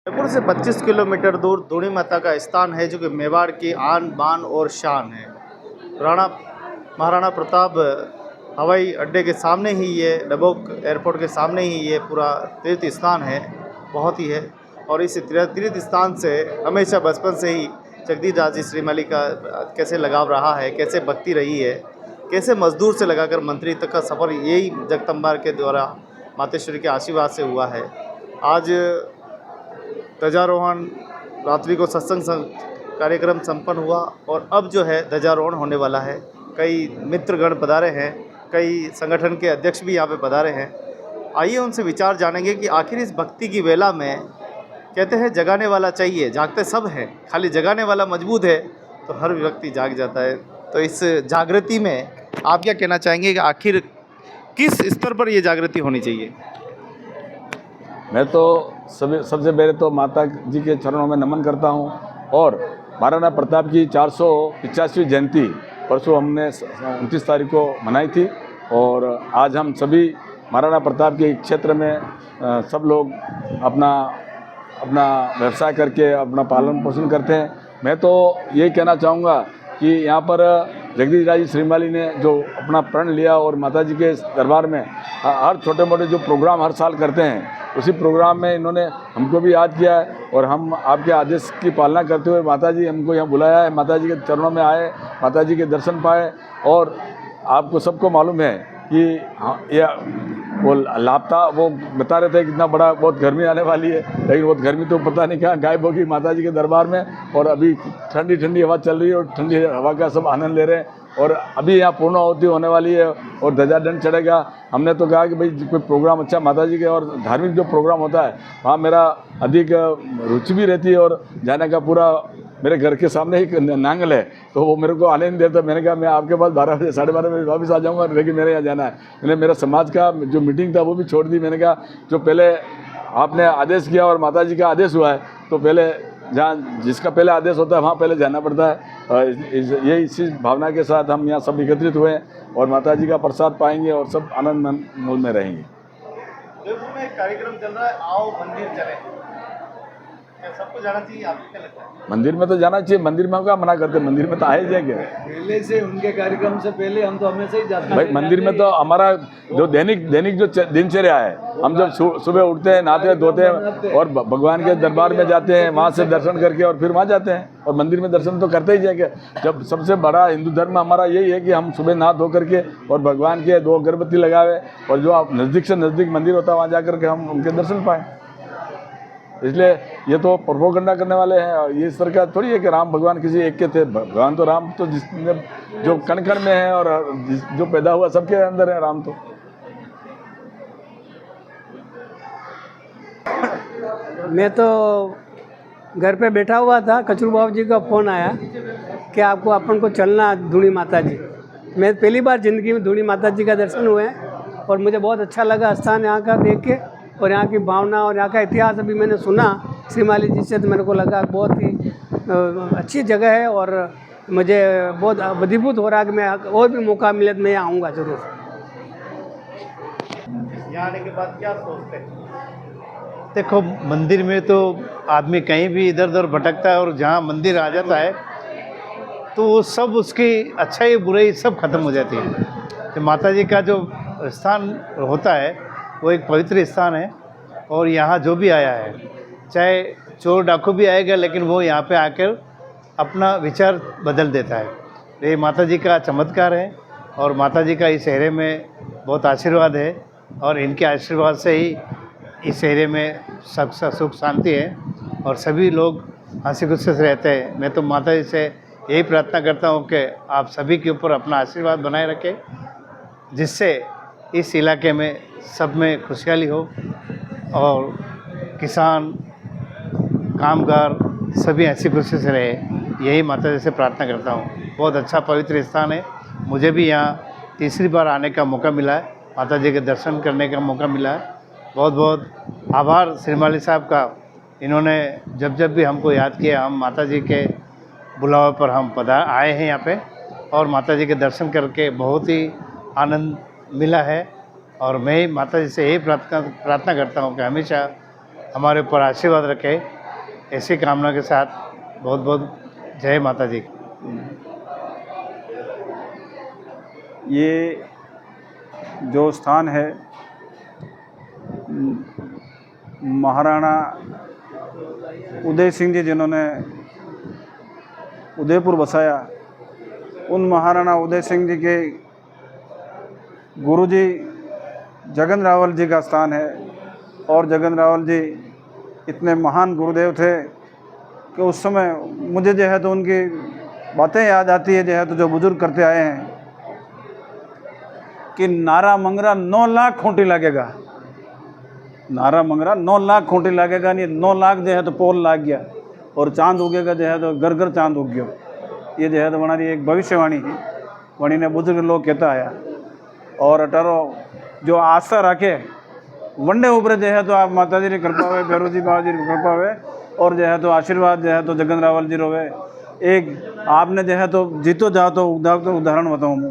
जयपुर से 25 किलोमीटर दूर धूणी माता का स्थान है, जो कि मेवाड़ की आन बान और शान है। राणा महाराणा प्रताप हवाई अड्डे के सामने ही ये, डबोक एयरपोर्ट के सामने ही ये पूरा तीर्थ स्थान है, बहुत ही है। और इस तीर्थ स्थान से हमेशा बचपन से ही जगदीश दास जी श्रीमाली का कैसे लगाव रहा है, कैसे भक्ति रही है, कैसे मजदूर से लगाकर मंत्री तक का सफ़र यही जगदम्बा के द्वारा मातेश्वरी के आशीर्वाद से हुआ है। आज ध्वजारोहण, रात्रि को सत्संग कार्यक्रम संपन्न हुआ और अब जो है ध्वजारोहण होने वाला है। कई मित्रगण पधारे हैं, कई संगठन के अध्यक्ष भी यहाँ पे पधारे हैं। आइए उनसे विचार जानेंगे कि आखिर इस भक्ति की वेला में, कहते हैं जगाने वाला चाहिए, जागते सब हैं, खाली जगाने वाला मजबूत है तो हर व्यक्ति जाग जाता है। तो इस जागृति में आप क्या कहना चाहेंगे कि आखिर किस स्तर पर ये जागृति होनी चाहिए? मैं तो सबसे पहले तो माता जी के चरणों में नमन करता हूं और महाराणा प्रताप की 485वीं जयंती परसों हमने 29 तारीख को मनाई थी और आज हम सभी महाराणा प्रताप के क्षेत्र में सब लोग अपना व्यवसाय करके अपना पालन पोषण करते हैं। मैं तो यही कहना चाहूँगा कि यहाँ पर जगदीश दास जी श्रीमाली ने जो अपना प्रण लिया और माता जी के दरबार में हर छोटे मोटे जो प्रोग्राम हर साल करते हैं, उसी प्रोग्राम में इन्होंने हमको भी याद किया है और हम आपके आदेश की पालना करते हुए माता जी हमको यहाँ बुलाया है, माता जी के चरणों में आए, माता जी के दर्शन पाए। और आपको सबको मालूम है कि वो लापता वो बता रहे थे कितना बड़ा बहुत गर्मी आने वाली है, लेकिन बहुत गर्मी तो पता नहीं कहाँ गायब होगी माता जी के दरबार में। और अभी ठंडी ठंडी हवा चल रही है और ठंडी हवा का सब आनंद ले रहे हैं और अभी यहाँ पूर्णाहुति होने वाली है और ध्वजादंड चढ़ेगा। हमने तो कहा कि भाई कोई प्रोग्राम अच्छा माता जी के और धार्मिक जो प्रोग्राम होता है वहाँ मेरा अधिक रुचि भी रहती है और जाने का पूरा मेरे घर के सामने ही नांगल है, तो वो मेरे को आने नहीं देता। मैंने कहा मैं आपके पास 12 बजे 12:30 बजे वापस आ जाऊँगा, लेकिन मेरे यहाँ जाना है। मैंने मेरा समाज का जो मीटिंग था वो भी छोड़ दी। मैंने कहा जो पहले आपने आदेश किया और माता जी का आदेश हुआ है तो पहले जहाँ जिसका पहले आदेश होता है वहाँ पहले जाना पड़ता है। ये इसी भावना के साथ हम यहाँ सब एकत्रित हुए हैं और माता जी का प्रसाद पाएंगे और सब आनंद मूल में रहेंगे। जयपुर में एक कार्यक्रम चल रहा है, आओ मंदिर चले, क्या सबको जाना चाहिए? आपको क्या लगता है? मंदिर में तो जाना चाहिए, मंदिर में क्या मना करते, मंदिर में तो आए जाएंगे। पहले से उनके कार्यक्रम से पहले हम तो हमेशा ही जाते हैं भाई मंदिर में। तो हमारा जो दैनिक जो दिनचर्या है, हम जब सुबह उठते हैं, नहाते हैं, धोते हैं और भगवान के दरबार में जाते हैं, वहाँ से दर्शन करके और फिर वहाँ जाते हैं और मंदिर में दर्शन तो करते ही जाएंगे। जब सबसे बड़ा हिंदू धर्म हमारा यही है कि हम सुबह नहा धो करके और भगवान के 2 अगरबत्ती लगावे और जो नज़दीक से नज़दीक मंदिर होता है वहाँ जा करके हम उनके दर्शन पाएँ। इसलिए ये तो प्रोपोगंडा करने वाले हैं। ये इस तरह का थोड़ी है कि राम भगवान किसी एक के थे। भगवान तो राम तो जिसने जो कण कण में है और जो पैदा हुआ सबके अंदर है राम। तो मैं तो घर पे बैठा हुआ था, कचरू बाबू जी का फ़ोन आया कि आपको अपन को चलना धूणी माता जी। मैं पहली बार ज़िंदगी में धूणी माता जी का दर्शन हुए हैं और मुझे बहुत अच्छा लगा स्थान यहाँ का देख के और यहाँ की भावना और यहाँ का इतिहास अभी मैंने सुना श्रीमाली जी से, तो मेरे को लगा बहुत ही अच्छी जगह है और मुझे बहुत अभिभूत हो रहा है कि मैं और भी मौका मिले तो मैं यहाँ आऊँगा ज़रूर। यहाँ आने के बाद क्या सोचते हैं? देखो, मंदिर में तो आदमी कहीं भी इधर उधर भटकता है और जहाँ मंदिर आ जाता है तो वो सब उसकी अच्छाई बुराई सब खत्म हो जाती है। तो माता जी का जो स्थान होता है वो एक पवित्र स्थान है और यहाँ जो भी आया है, चाहे चोर डाकू भी आएगा, लेकिन वो यहाँ पे आकर अपना विचार बदल देता है। ये माता जी का चमत्कार है और माता जी का इस एरिया में बहुत आशीर्वाद है और इनके आशीर्वाद से ही इस एरिया में सुख शांति है और सभी लोग हंसी खुशी से रहते हैं। मैं तो माता जी से यही प्रार्थना करता हूँ कि आप सभी के ऊपर अपना आशीर्वाद बनाए रखें, जिससे इस इलाके में सब में खुशहाली हो और किसान कामगार सभी हंसी खुशी से रहे। यही माता जी से प्रार्थना करता हूँ। बहुत अच्छा पवित्र स्थान है। मुझे भी यहाँ तीसरी बार आने का मौका मिला है, माता जी के दर्शन करने का मौका मिला है। बहुत बहुत आभार श्रीमाली साहब का। इन्होंने जब जब भी हमको याद किया, हम माता जी के बुलावे पर हम आए हैं यहाँ पे और माता जी के दर्शन करके बहुत ही आनंद मिला है। और मैं ही माता जी से यही प्रार्थना करता हूँ कि हमेशा हमारे ऊपर आशीर्वाद रखे ऐसी कामना के साथ बहुत बहुत जय माता जी। ये जो स्थान है महाराणा उदय सिंह जी जिन्होंने उदयपुर बसाया, उन महाराणा उदय सिंह जी के गुरुजी जगन रावल जी का स्थान है। और जगन रावल जी इतने महान गुरुदेव थे कि उस समय मुझे जो है तो उनकी बातें याद आती है, जो है तो जो बुजुर्ग करते आए हैं कि नारा मंगरा 9 लाख खूंटी लगेगा, नारा मंगरा 9 लाख खूंटी लगेगा, नहीं 9 लाख जो है तो पोल लाग गया और चांद उगेगा जो है तो घर घर चांद उग गया। ये जो है तो हमारी एक भविष्यवाणी है, वणी ने बुजुर्ग लोग कहता आया। और अटारो जो आस्था रखे वंडे ऊपर जो है तो आप माता जी की कृपा हुए, भैरू जी बाबा जी की कृपा हुए और जो है तो आशीर्वाद जो है तो जगन रावल जी रोवे। एक आपने जो है तो जीतो जाओ तो उदाहरण बताऊँ मैं,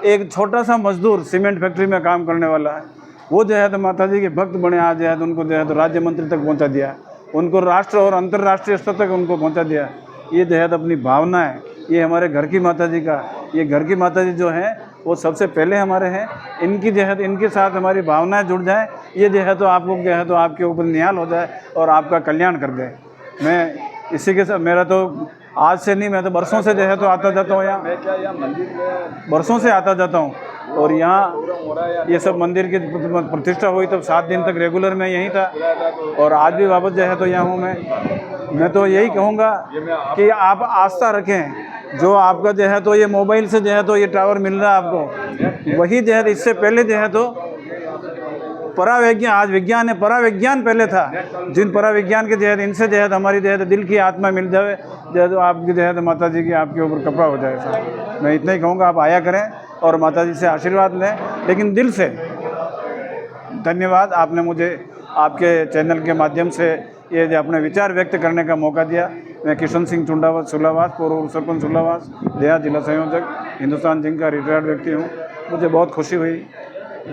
एक छोटा सा मजदूर सीमेंट फैक्ट्री में काम करने वाला है, वो जो है तो माता जी के भक्त बने, आज जो है तो उनको जो है तो राज्य मंत्री तक पहुंचा दिया, उनको राष्ट्र और अंतर्राष्ट्रीय स्तर तक उनको पहुंचा दिया। ये जो है तो अपनी भावना है, ये हमारे घर की माता जी का, ये घर की माता जी जो है वो सबसे पहले हमारे हैं। इनकी जो है तो इनके साथ हमारी भावनाएं जुड़ जाएं, ये जो है तो आपको जो है तो आपके ऊपर निहाल हो जाए और आपका कल्याण कर दे। मैं इसी के साथ, मेरा तो आज से नहीं, मैं तो बरसों से जो है तो आता जाता हूँ यहाँ, बरसों से आता जाता हूँ। और यहाँ ये सब मंदिर की प्रतिष्ठा हुई तब 7 दिन तक रेगुलर मैं यहीं था और आज भी वापस जो है तो यहाँ हूँ। मैं तो यही कहूँगा कि आप आस्था रखें, जो आपका जो है तो ये मोबाइल से जो है तो ये टावर मिल रहा है आपको, वही जो है इससे पहले जो है तो पराविज्ञान, आज विज्ञान है, पराविज्ञान पहले था। जिन पराविज्ञान के जो है इनसे जो है तो हमारी जो है तो दिल की आत्मा मिल जाए, जो है तो आपकी जो है तो माता जी की आपके ऊपर कृपा हो जाए। सर मैं इतना ही कहूँगा, आप आया करें और माता जी से आशीर्वाद लें, लेकिन दिल से धन्यवाद। आपने मुझे आपके चैनल के माध्यम से ये जो अपने विचार व्यक्त करने का मौका दिया। मैं किशन सिंह चुंडावत सुलावास, पूर्व सरपंच सुलावास, देहात जिला संयोजक, हिंदुस्तान जिंक का रिटायर्ड व्यक्ति हूँ। मुझे बहुत खुशी हुई,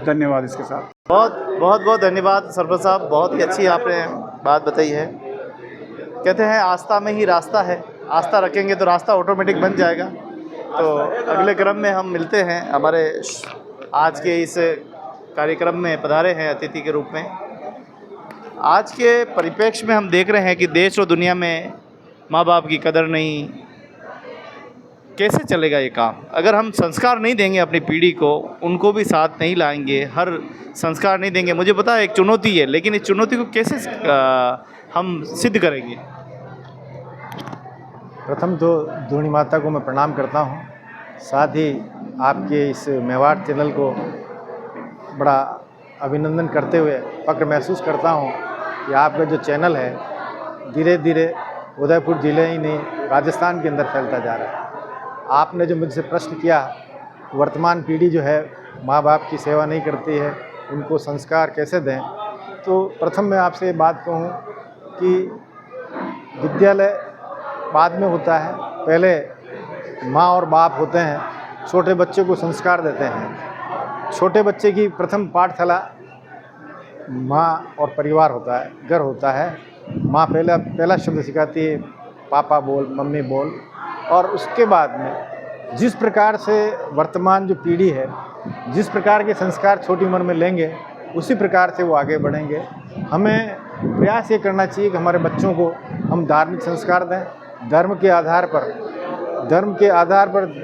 धन्यवाद। इसके साथ बहुत धन्यवाद सरपंच साहब, बहुत ही अच्छी आपने बात बताई है। कहते हैं आस्था में ही रास्ता है, आस्था रखेंगे तो रास्ता ऑटोमेटिक बन जाएगा। तो अगले क्रम में हम मिलते हैं, हमारे आज के इस कार्यक्रम में पधारे हैं अतिथि के रूप में। आज के परिप्रेक्ष्य में हम देख रहे हैं कि देश और दुनिया में माँ बाप की कदर नहीं, कैसे चलेगा ये काम अगर हम संस्कार नहीं देंगे अपनी पीढ़ी को, उनको भी साथ नहीं लाएंगे, हर संस्कार नहीं देंगे। मुझे पता है एक चुनौती है, लेकिन इस चुनौती को कैसे हम सिद्ध करेंगे? प्रथम तो धूणी माता को मैं प्रणाम करता हूँ, साथ ही आपके इस मेवाड़ चैनल को बड़ा अभिनंदन करते हुए फक्र महसूस करता हूँ कि आपका जो चैनल है धीरे धीरे उदयपुर ज़िले ही नहीं राजस्थान के अंदर फैलता जा रहा है। आपने जो मुझसे प्रश्न किया, वर्तमान पीढ़ी जो है माँ बाप की सेवा नहीं करती है, उनको संस्कार कैसे दें, तो प्रथम मैं आपसे बात कहूँ कि विद्यालय बाद में होता है, पहले माँ और बाप होते हैं, छोटे बच्चे को संस्कार देते हैं। छोटे बच्चे की प्रथम पाठशाला माँ और परिवार होता है, घर होता है। माँ पहला शब्द सिखाती है, पापा बोल, मम्मी बोल। और उसके बाद में जिस प्रकार से वर्तमान जो पीढ़ी है, जिस प्रकार के संस्कार छोटी उम्र में लेंगे, उसी प्रकार से वो आगे बढ़ेंगे। हमें प्रयास ये करना चाहिए कि हमारे बच्चों को हम धार्मिक संस्कार दें, धर्म के आधार पर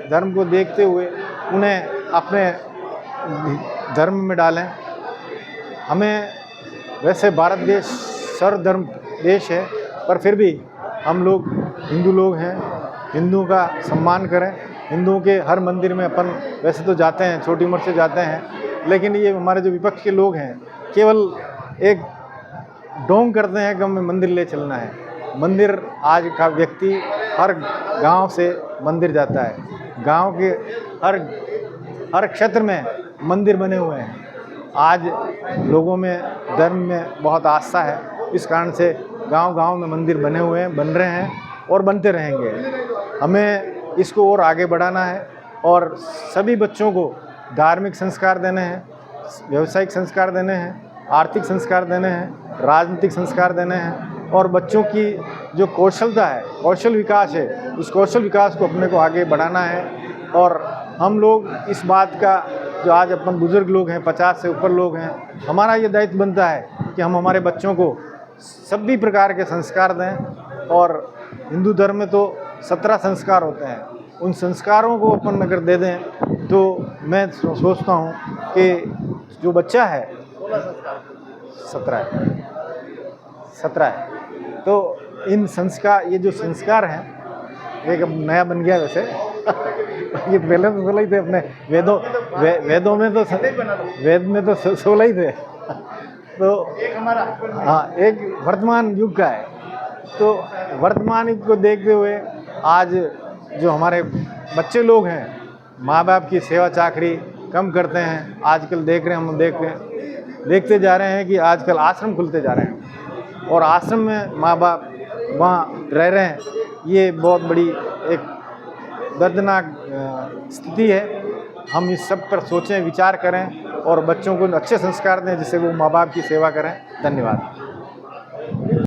धर्म को देखते हुए उन्हें अपने धर्म में डालें। हमें वैसे भारत देश सर्वधर्म देश है, पर फिर भी हम लोग हिंदू लोग हैं, हिंदुओं का सम्मान करें। हिंदुओं के हर मंदिर में अपन वैसे तो जाते हैं, छोटी उम्र से जाते हैं, लेकिन ये हमारे जो विपक्ष के लोग हैं केवल एक ढोंग करते हैं कि हमें मंदिर ले चलना है। मंदिर आज का व्यक्ति हर गांव से मंदिर जाता है, गांव के हर क्षेत्र में मंदिर बने हुए हैं। आज लोगों में धर्म में बहुत आस्था है, इस कारण से गांव-गांव में मंदिर बने हुए हैं, बन रहे हैं और बनते रहेंगे। हमें इसको और आगे बढ़ाना है और सभी बच्चों को धार्मिक संस्कार देने हैं, व्यावसायिक संस्कार देने हैं, आर्थिक संस्कार देने हैं, राजनीतिक संस्कार देने हैं और बच्चों की जो कौशलता है, कौशल विकास है, उस कौशल विकास को अपने को आगे बढ़ाना है। और हम लोग इस बात का, जो आज अपन बुज़ुर्ग लोग हैं, 50 से ऊपर लोग हैं, हमारा ये दायित्व बनता है कि हम हमारे बच्चों को सभी प्रकार के संस्कार दें। और हिंदू धर्म में तो 17 संस्कार होते हैं, उन संस्कारों को अपन अगर दे दें तो मैं सोचता हूँ कि जो बच्चा है 17 है, तो इन संस्कार, ये जो संस्कार हैं, एक अब नया बन गया वैसे ये पहले तो 16 ही थे अपने वेदों में तो वेद में तो 16 ही थे तो एक हमारा हाँ, एक वर्तमान युग का है। तो वर्तमान युग को देखते हुए आज जो हमारे बच्चे लोग हैं, माँ बाप की सेवा चाकरी कम करते हैं। आजकल हम देखते जा रहे हैं कि आजकल आश्रम खुलते जा रहे हैं और आश्रम में माँ बाप वहाँ रह रहे हैं। ये बहुत बड़ी एक दर्दनाक स्थिति है। हम इस सब पर सोचें, विचार करें और बच्चों को अच्छे संस्कार दें जिससे वो माँ बाप की सेवा करें। धन्यवाद।